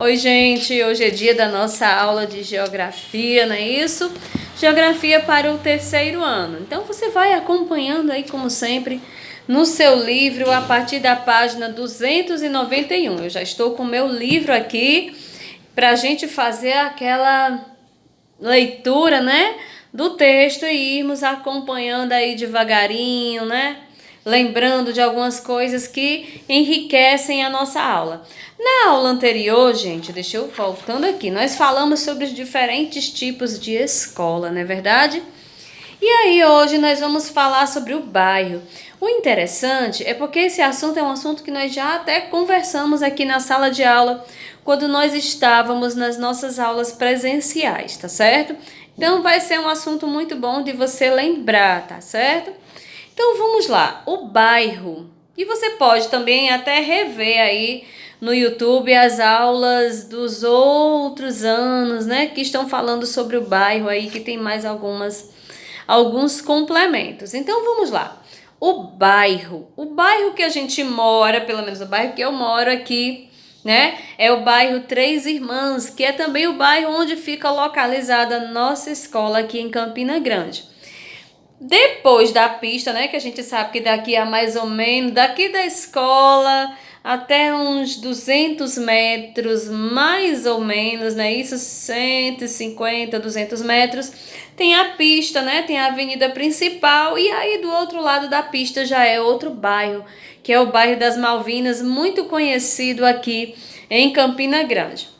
Oi, gente, hoje é dia da nossa aula de geografia, não é isso? Geografia para o terceiro ano. Então você vai acompanhando aí, como sempre, no seu livro a partir da página 291. Eu já estou com o meu livro aqui para a gente fazer aquela leitura, né, do texto e irmos acompanhando aí devagarinho, né? Lembrando de algumas coisas que enriquecem a nossa aula. Na aula anterior, gente, deixa eu voltando aqui, nós falamos sobre os diferentes tipos de escola, não é verdade? E aí hoje nós vamos falar sobre o bairro. O interessante é porque esse assunto é um assunto que nós já até conversamos aqui na sala de aula quando nós estávamos nas nossas aulas presenciais, tá certo? Então vai ser um assunto muito bom de você lembrar, tá certo? Então vamos lá, o bairro. E você pode também até rever aí no YouTube as aulas dos outros anos, né, que estão falando sobre o bairro aí, que tem mais alguns complementos. Então vamos lá. O bairro que a gente mora, pelo menos o bairro que eu moro aqui, né, é o bairro Três Irmãs, que é também o bairro onde fica localizada a nossa escola aqui em Campina Grande. Depois da pista, né, que a gente sabe que daqui a mais ou menos, daqui da escola até uns 200 metros, mais ou menos, né, isso 150, 200 metros, tem a pista, né, tem a avenida principal e aí do outro lado da pista já é outro bairro, que é o bairro das Malvinas, muito conhecido aqui em Campina Grande.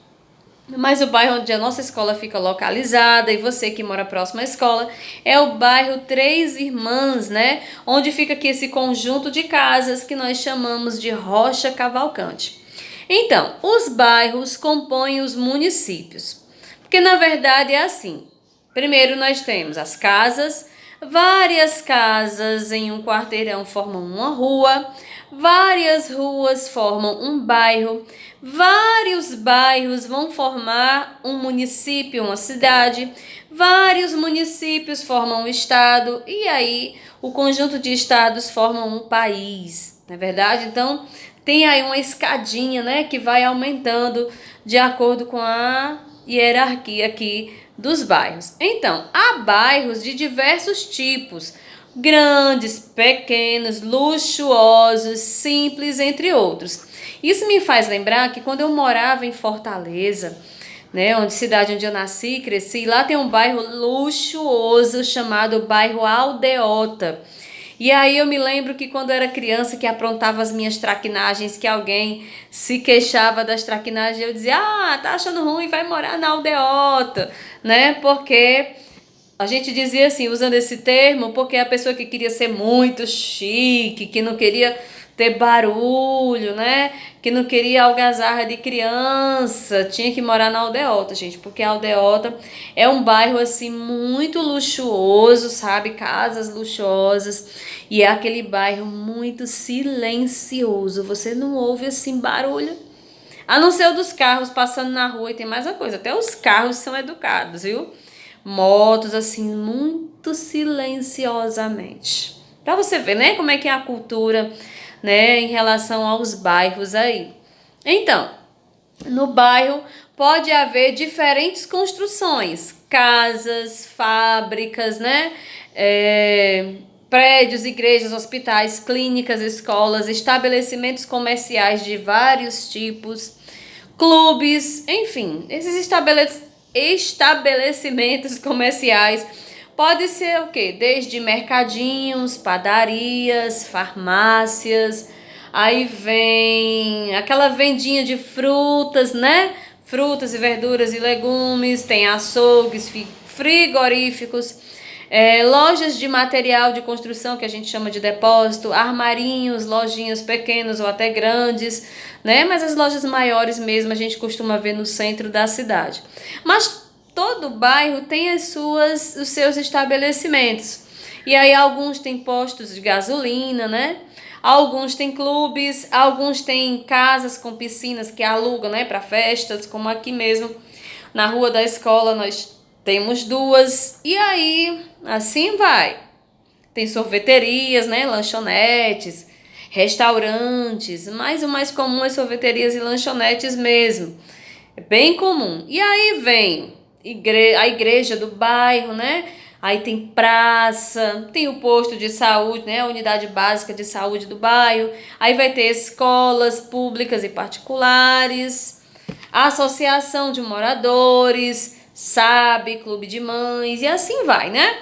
Mas o bairro onde a nossa escola fica localizada e você que mora próximo à escola é o bairro Três Irmãs, né? Onde fica aqui esse conjunto de casas que nós chamamos de Rocha Cavalcante. Então, os bairros compõem os municípios. Porque na verdade é assim. Primeiro nós temos as casas, várias casas em um quarteirão formam uma rua, várias ruas formam um bairro, vários bairros vão formar um município, uma cidade, vários municípios formam um estado e aí o conjunto de estados formam um país, não é verdade? Então tem aí uma escadinha, né, que vai aumentando de acordo com a hierarquia aqui dos bairros. Então, há bairros de diversos tipos, grandes, pequenos, luxuosos, simples, entre outros. Isso me faz lembrar que quando eu morava em Fortaleza, né, cidade onde eu nasci e cresci, lá tem um bairro luxuoso chamado bairro Aldeota. E aí eu me lembro que quando eu era criança, que aprontava as minhas traquinagens, que alguém se queixava das traquinagens, eu dizia, tá achando ruim, vai morar na aldeota, né? Porque a gente dizia assim, usando esse termo, porque a pessoa que queria ser muito chique, que não queria ter barulho, né? Que não queria algazarra de criança, tinha que morar na aldeota, gente, porque a aldeota é um bairro assim muito luxuoso, sabe? Casas luxuosas e é aquele bairro muito silencioso. Você não ouve assim barulho, a não ser o dos carros passando na rua e tem mais uma coisa, até os carros são educados, viu? Motos assim muito silenciosamente. Para você ver, né, como é que é a cultura, né, em relação aos bairros aí. Então, no bairro pode haver diferentes construções, casas, fábricas, né, prédios, igrejas, hospitais, clínicas, escolas, estabelecimentos comerciais de vários tipos, clubes, enfim, esses estabelecimentos comerciais pode ser o quê? Desde mercadinhos, padarias, farmácias, aí vem aquela vendinha de frutas, né? Frutas e verduras e legumes, tem açougues, frigoríficos, lojas de material de construção que a gente chama de depósito, armarinhos, lojinhas pequenas ou até grandes, né? Mas as lojas maiores mesmo a gente costuma ver no centro da cidade. Mas todo bairro tem os seus estabelecimentos. E aí alguns têm postos de gasolina, né? Alguns têm clubes, alguns têm casas com piscinas que alugam, né, para festas, como aqui mesmo na rua da escola nós temos duas. E aí, assim vai. Tem sorveterias, né, lanchonetes, restaurantes, mas o mais comum é sorveterias e lanchonetes mesmo. É bem comum. E aí vem a igreja do bairro, né? Aí tem praça, tem o posto de saúde, né? A unidade básica de saúde do bairro. Aí vai ter escolas públicas e particulares, a associação de moradores, SAB, clube de mães e assim vai, né?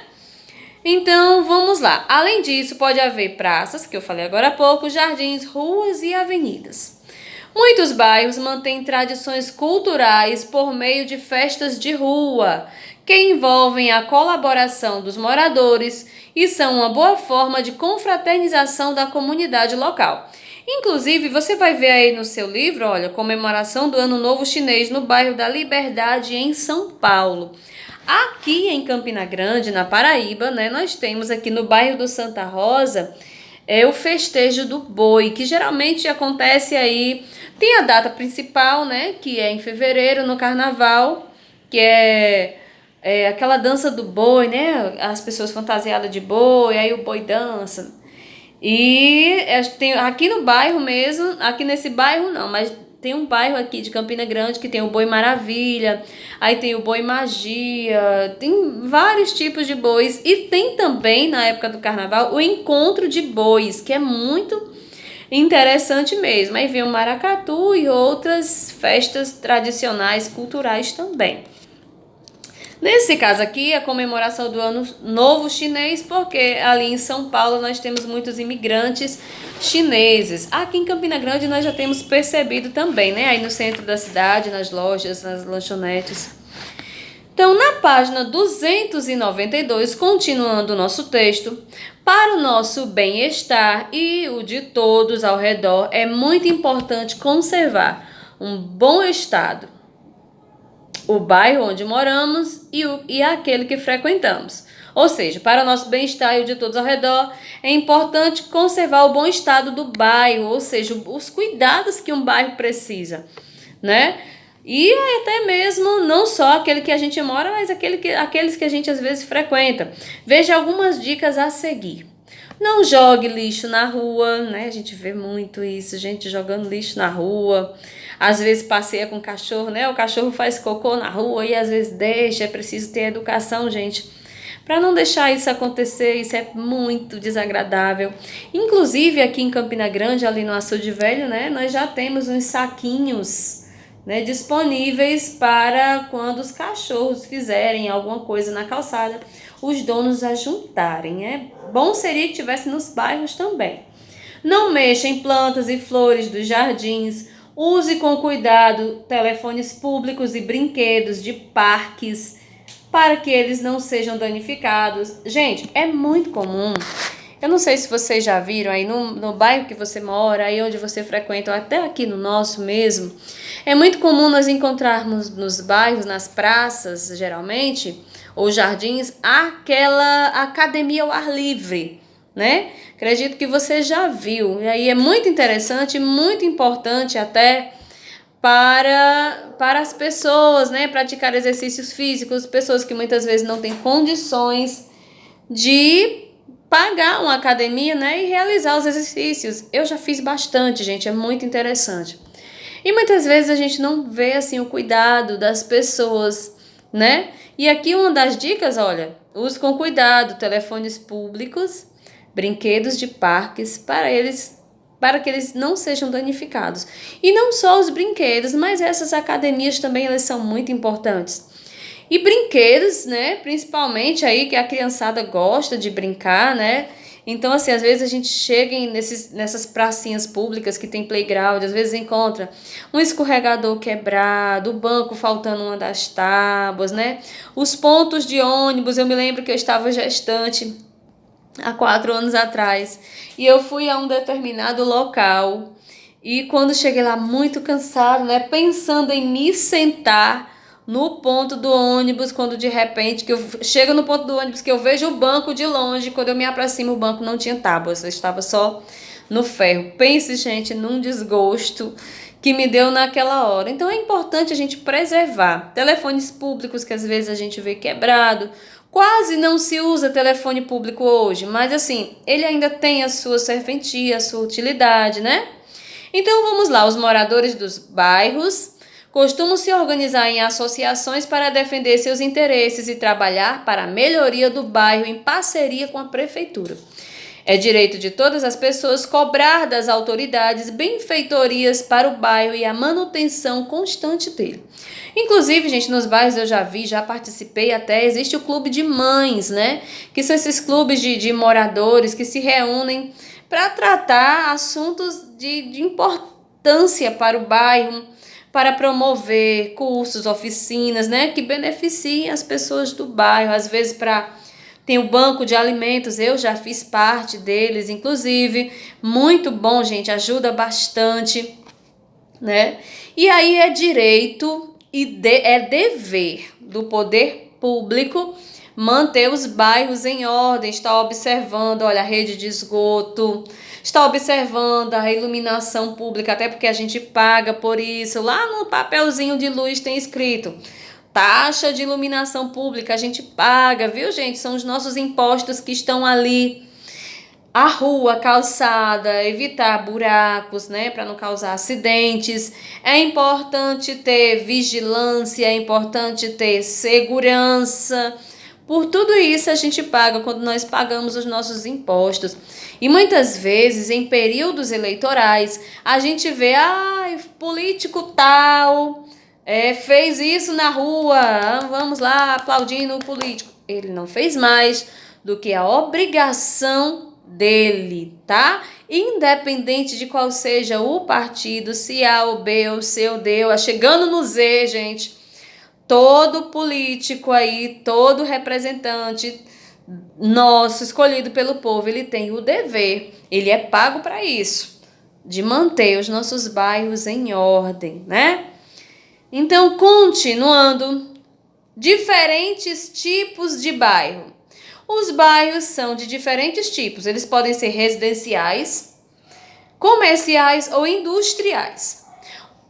Então, vamos lá. Além disso, pode haver praças, que eu falei agora há pouco, jardins, ruas e avenidas. Muitos bairros mantêm tradições culturais por meio de festas de rua, que envolvem a colaboração dos moradores e são uma boa forma de confraternização da comunidade local. Inclusive, você vai ver aí no seu livro, olha, comemoração do Ano Novo Chinês no bairro da Liberdade, em São Paulo. Aqui em Campina Grande, na Paraíba, né, nós temos aqui no bairro do Santa Rosa, o festejo do boi, que geralmente acontece aí, tem a data principal, né, que é em fevereiro, no carnaval, que é aquela dança do boi, né, as pessoas fantasiadas de boi, aí o boi dança. E tem aqui no bairro mesmo, aqui nesse bairro não, mas tem um bairro aqui de Campina Grande que tem o Boi Maravilha, aí tem o Boi Magia, tem vários tipos de bois. E tem também, na época do carnaval, o encontro de bois, que é muito interessante mesmo. Aí vem o maracatu e outras festas tradicionais, culturais também. Nesse caso aqui, a comemoração do Ano Novo Chinês, porque ali em São Paulo nós temos muitos imigrantes chineses. Aqui em Campina Grande nós já temos percebido também, né? Aí no centro da cidade, nas lojas, nas lanchonetes. Então, na página 292, continuando o nosso texto, para o nosso bem-estar e o de todos ao redor, é muito importante conservar um bom estado o bairro onde moramos e aquele que frequentamos. Ou seja, para o nosso bem-estar e o de todos ao redor, é importante conservar o bom estado do bairro, ou seja, os cuidados que um bairro precisa, né? E até mesmo não só aquele que a gente mora, mas aqueles que a gente às vezes frequenta. Veja algumas dicas a seguir. Não jogue lixo na rua, né? A gente vê muito isso, gente jogando lixo na rua. Às vezes passeia com o cachorro, né? O cachorro faz cocô na rua e às vezes deixa. É preciso ter educação, gente, para não deixar isso acontecer. Isso é muito desagradável. Inclusive aqui em Campina Grande, ali no Açude Velho, né? Nós já temos uns saquinhos, né, disponíveis para quando os cachorros fizerem alguma coisa na calçada, os donos ajuntarem. Bom seria que tivesse nos bairros também. Não mexa em plantas e flores dos jardins. Use com cuidado telefones públicos e brinquedos de parques para que eles não sejam danificados. Gente, é muito comum. Eu não sei se vocês já viram aí no bairro que você mora, aí onde você frequenta, ou até aqui no nosso mesmo. É muito comum nós encontrarmos nos bairros, nas praças, geralmente, ou jardins, aquela academia ao ar livre, né? Acredito que você já viu. E aí é muito interessante, muito importante até para as pessoas, né? Praticar exercícios físicos, pessoas que muitas vezes não têm condições de pagar uma academia, né? E realizar os exercícios. Eu já fiz bastante, gente, é muito interessante. E muitas vezes a gente não vê assim o cuidado das pessoas, né? E aqui uma das dicas, olha, use com cuidado telefones públicos, brinquedos de parques para que eles não sejam danificados. E não só os brinquedos, mas essas academias também elas são muito importantes. E brinquedos, né? Principalmente aí que a criançada gosta de brincar, né? Então, assim, às vezes a gente chega nessas pracinhas públicas que tem playground, às vezes encontra um escorregador quebrado, o banco faltando uma das tábuas, né? Os pontos de ônibus, eu me lembro que eu estava gestante há 4 anos atrás e eu fui a um determinado local e quando cheguei lá muito cansado, né? Pensando em me sentar no ponto do ônibus, quando de repente que eu chego no ponto do ônibus, que eu vejo o banco de longe, quando eu me aproximo, o banco não tinha tábuas, estava só no ferro. Pense, gente, num desgosto que me deu naquela hora. Então é importante a gente preservar telefones públicos que às vezes a gente vê quebrado. Quase não se usa telefone público hoje, mas assim, ele ainda tem a sua serventia, a sua utilidade, né? Então vamos lá, os moradores dos bairros costumam se organizar em associações para defender seus interesses e trabalhar para a melhoria do bairro em parceria com a prefeitura. É direito de todas as pessoas cobrar das autoridades benfeitorias para o bairro e a manutenção constante dele. Inclusive, gente, nos bairros eu já vi, já participei até, existe o clube de mães, né? Que são esses clubes de moradores que se reúnem para tratar assuntos de importância para o bairro, para promover cursos, oficinas, né? Que beneficiem as pessoas do bairro, às vezes tem o banco de alimentos, eu já fiz parte deles, inclusive, muito bom, gente, ajuda bastante, né? E aí é direito e é dever do poder público manter os bairros em ordem, está observando, olha, a rede de esgoto, está observando a iluminação pública, até porque a gente paga por isso, lá no papelzinho de luz tem escrito taxa de iluminação pública, a gente paga, viu, gente? São os nossos impostos que estão ali. A rua, a calçada, evitar buracos, né? Para não causar acidentes. É importante ter vigilância, é importante ter segurança. Por tudo isso a gente paga quando nós pagamos os nossos impostos. E muitas vezes, em períodos eleitorais, a gente vê, político tal... fez isso na rua, vamos lá aplaudindo o político. Ele não fez mais do que a obrigação dele, tá? Independente de qual seja o partido, se A ou B ou C ou D, chegando no Z, gente, todo político aí, todo representante nosso, escolhido pelo povo, ele tem o dever, ele é pago para isso, de manter os nossos bairros em ordem, né? Então, continuando, diferentes tipos de bairro. Os bairros são de diferentes tipos, eles podem ser residenciais, comerciais ou industriais.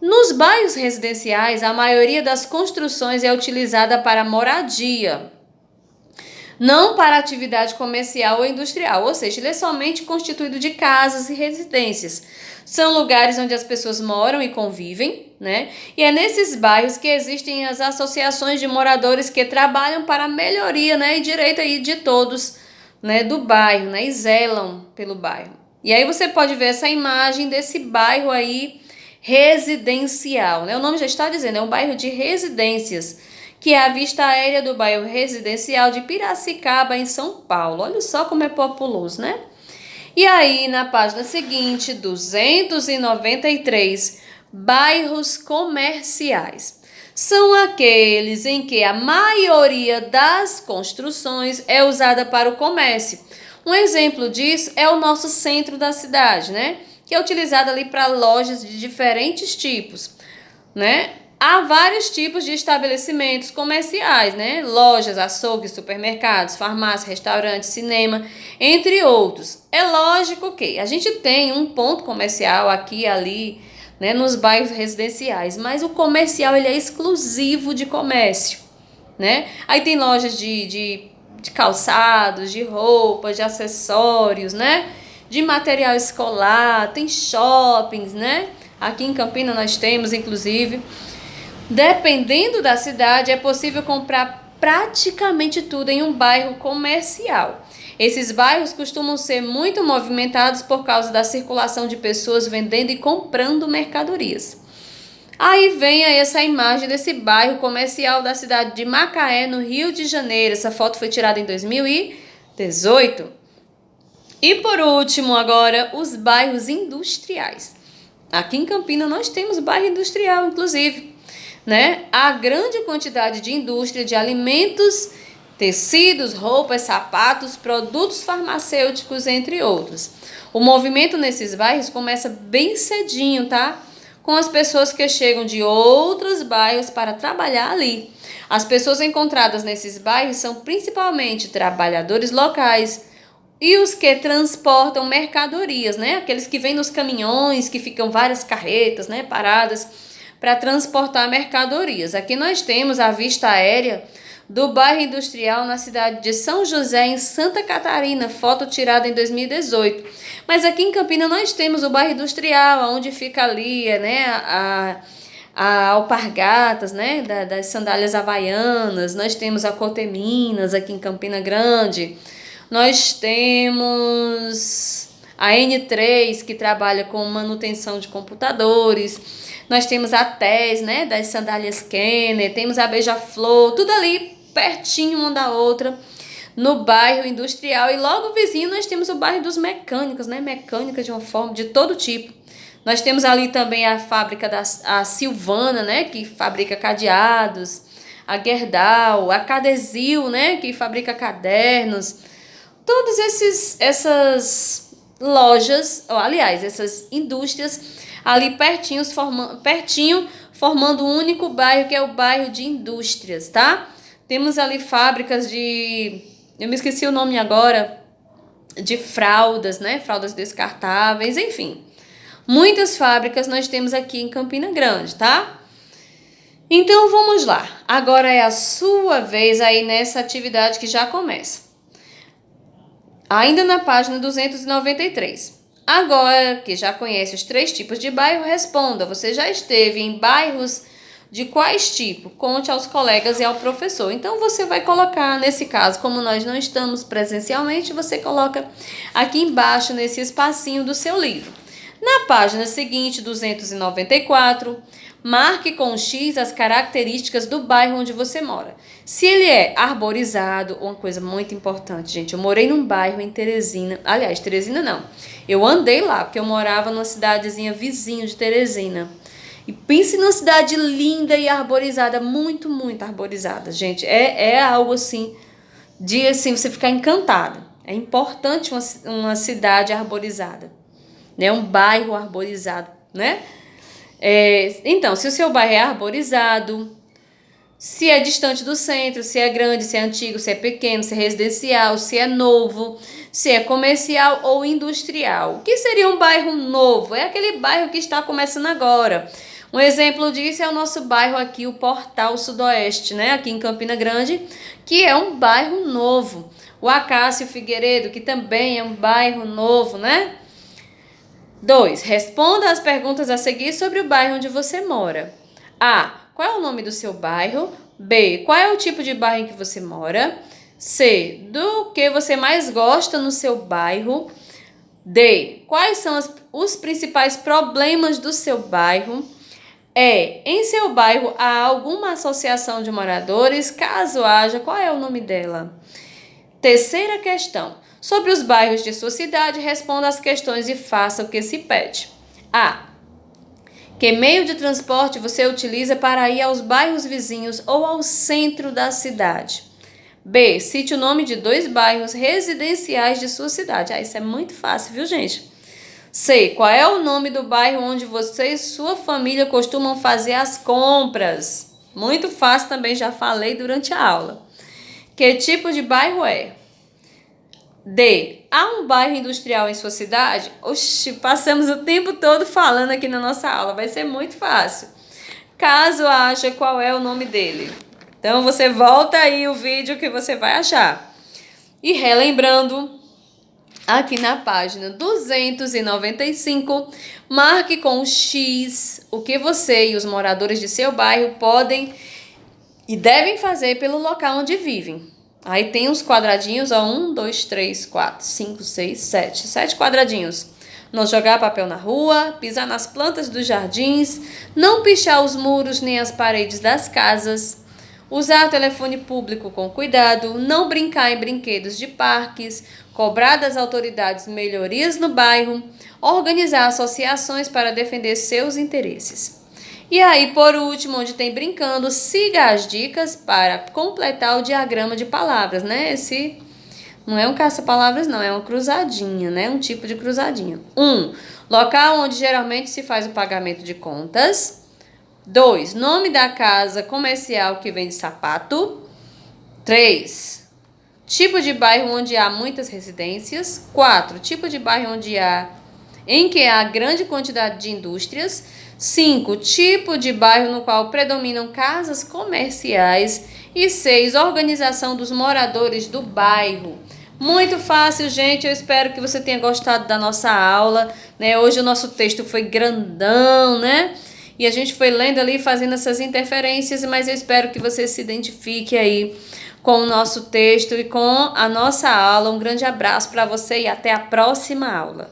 Nos bairros residenciais, a maioria das construções é utilizada para moradia, não para atividade comercial ou industrial, ou seja, ele é somente constituído de casas e residências. São lugares onde as pessoas moram e convivem, né? E é nesses bairros que existem as associações de moradores que trabalham para a melhoria, né, e direito aí de todos, né, do bairro, né, e zelam pelo bairro. E aí você pode ver essa imagem desse bairro aí residencial, né? O nome já está dizendo, é um bairro de residências, que é a vista aérea do bairro residencial de Piracicaba, em São Paulo. Olha só como é populoso, né? E aí, na página seguinte, 293, bairros comerciais. São aqueles em que a maioria das construções é usada para o comércio. Um exemplo disso é o nosso centro da cidade, né? Que é utilizado ali para lojas de diferentes tipos, né? Há vários tipos de estabelecimentos comerciais, né? Lojas, açougues, supermercados, farmácias, restaurantes, cinema, entre outros. É lógico que a gente tem um ponto comercial aqui e ali, né, nos bairros residenciais, mas o comercial ele é exclusivo de comércio, né? Aí tem lojas de calçados, de roupas, de acessórios, né? De material escolar, tem shoppings, né? Aqui em Campinas nós temos, inclusive. Dependendo da cidade, é possível comprar praticamente tudo em um bairro comercial. Esses bairros costumam ser muito movimentados por causa da circulação de pessoas vendendo e comprando mercadorias. Aí vem essa imagem desse bairro comercial da cidade de Macaé, no Rio de Janeiro. Essa foto foi tirada em 2018. E por último, agora, os bairros industriais. Aqui em Campinas nós temos bairro industrial, inclusive, né? Há grande quantidade de indústria de alimentos, tecidos, roupas, sapatos, produtos farmacêuticos, entre outros. O movimento nesses bairros começa bem cedinho, tá? Com as pessoas que chegam de outros bairros para trabalhar ali. As pessoas encontradas nesses bairros são principalmente trabalhadores locais e os que transportam mercadorias, né? Aqueles que vêm nos caminhões, que ficam várias carretas, né, paradas para transportar mercadorias. Aqui nós temos a vista aérea do bairro industrial na cidade de São José, em Santa Catarina, foto tirada em 2018. Mas aqui em Campinas nós temos o bairro industrial, onde fica ali, né, a alpargatas, né, das sandálias havaianas, nós temos a Coteminas aqui em Campina Grande, nós temos a N3, que trabalha com manutenção de computadores, nós temos a TES, né, das sandálias Kenner, temos a Beija-Flor, tudo ali pertinho uma da outra, no bairro industrial, e logo vizinho nós temos o bairro dos mecânicos, né, mecânica de uma forma, de todo tipo. Nós temos ali também a fábrica a Silvana, né, que fabrica cadeados, a Gerdau, a Cadesil, né, que fabrica cadernos. Todas essas lojas, aliás, essas indústrias ali pertinho, formando um único bairro, que é o bairro de indústrias, tá? Temos ali fábricas eu me esqueci o nome agora, de fraldas, né, fraldas descartáveis, enfim. Muitas fábricas nós temos aqui em Campina Grande, tá? Então vamos lá. Agora é a sua vez aí nessa atividade que já começa. Ainda na página 293. Agora que já conhece os 3 tipos de bairro, responda. Você já esteve em bairros de quais tipos? Conte aos colegas e ao professor. Então você vai colocar, nesse caso, como nós não estamos presencialmente, você coloca aqui embaixo nesse espacinho do seu livro. Na página seguinte, 294, marque com X as características do bairro onde você mora. Se ele é arborizado, uma coisa muito importante, gente, eu morei num bairro em Teresina, aliás, Teresina não, eu andei lá, porque eu morava numa cidadezinha vizinho de Teresina. E pense numa cidade linda e arborizada, muito, muito arborizada, gente, é algo assim, de assim, você ficar encantado. É importante uma cidade arborizada. Né, um bairro arborizado, né? Então, se o seu bairro é arborizado, se é distante do centro, se é grande, se é antigo, se é pequeno, se é residencial, se é novo, se é comercial ou industrial. O que seria um bairro novo? É aquele bairro que está começando agora. Um exemplo disso é o nosso bairro aqui, o Portal Sudoeste, né? Aqui em Campina Grande, que é um bairro novo. O Acácio Figueiredo, que também é um bairro novo, né? 2. Responda as perguntas a seguir sobre o bairro onde você mora. A. Qual é o nome do seu bairro? B. Qual é o tipo de bairro em que você mora? C. Do que você mais gosta no seu bairro? D. Quais são os principais problemas do seu bairro? E. Em seu bairro há alguma associação de moradores? Caso haja, qual é o nome dela? Terceira questão. Sobre os bairros de sua cidade, responda as questões e faça o que se pede. A. Que meio de transporte você utiliza para ir aos bairros vizinhos ou ao centro da cidade? B. Cite o nome de 2 bairros residenciais de sua cidade. Isso é muito fácil, viu, gente? C. Qual é o nome do bairro onde você e sua família costumam fazer as compras? Muito fácil também, já falei durante a aula. Que tipo de bairro é? D. Há um bairro industrial em sua cidade? Oxi, passamos o tempo todo falando aqui na nossa aula, vai ser muito fácil. Caso ache, qual é o nome dele? Então você volta aí o vídeo que você vai achar. E relembrando, aqui na página 295, marque com X o que você e os moradores de seu bairro podem e devem fazer pelo local onde vivem. Aí tem uns quadradinhos, ó, 1, 2, 3, 4, 5, 6, 7. 7 quadradinhos. Não jogar papel na rua, pisar nas plantas dos jardins, não pichar os muros nem as paredes das casas, usar telefone público com cuidado, não brincar em brinquedos de parques, cobrar das autoridades melhorias no bairro, organizar associações para defender seus interesses. E aí, por último, onde tem brincando, siga as dicas para completar o diagrama de palavras, né? Esse não é um caça-palavras, não, é uma cruzadinha, né? Um tipo de cruzadinha. 1. Local onde geralmente se faz o pagamento de contas. 2. Nome da casa comercial que vende sapato. 3. Tipo de bairro onde há muitas residências. 4. Tipo de bairro em que há grande quantidade de indústrias. 5. Tipo de bairro no qual predominam casas comerciais. E 6. Organização dos moradores do bairro. Muito fácil, gente. Eu espero que você tenha gostado da nossa aula, né? Hoje o nosso texto foi grandão, né? E a gente foi lendo ali, fazendo essas interferências, mas eu espero que você se identifique aí com o nosso texto e com a nossa aula. Um grande abraço para você e até a próxima aula.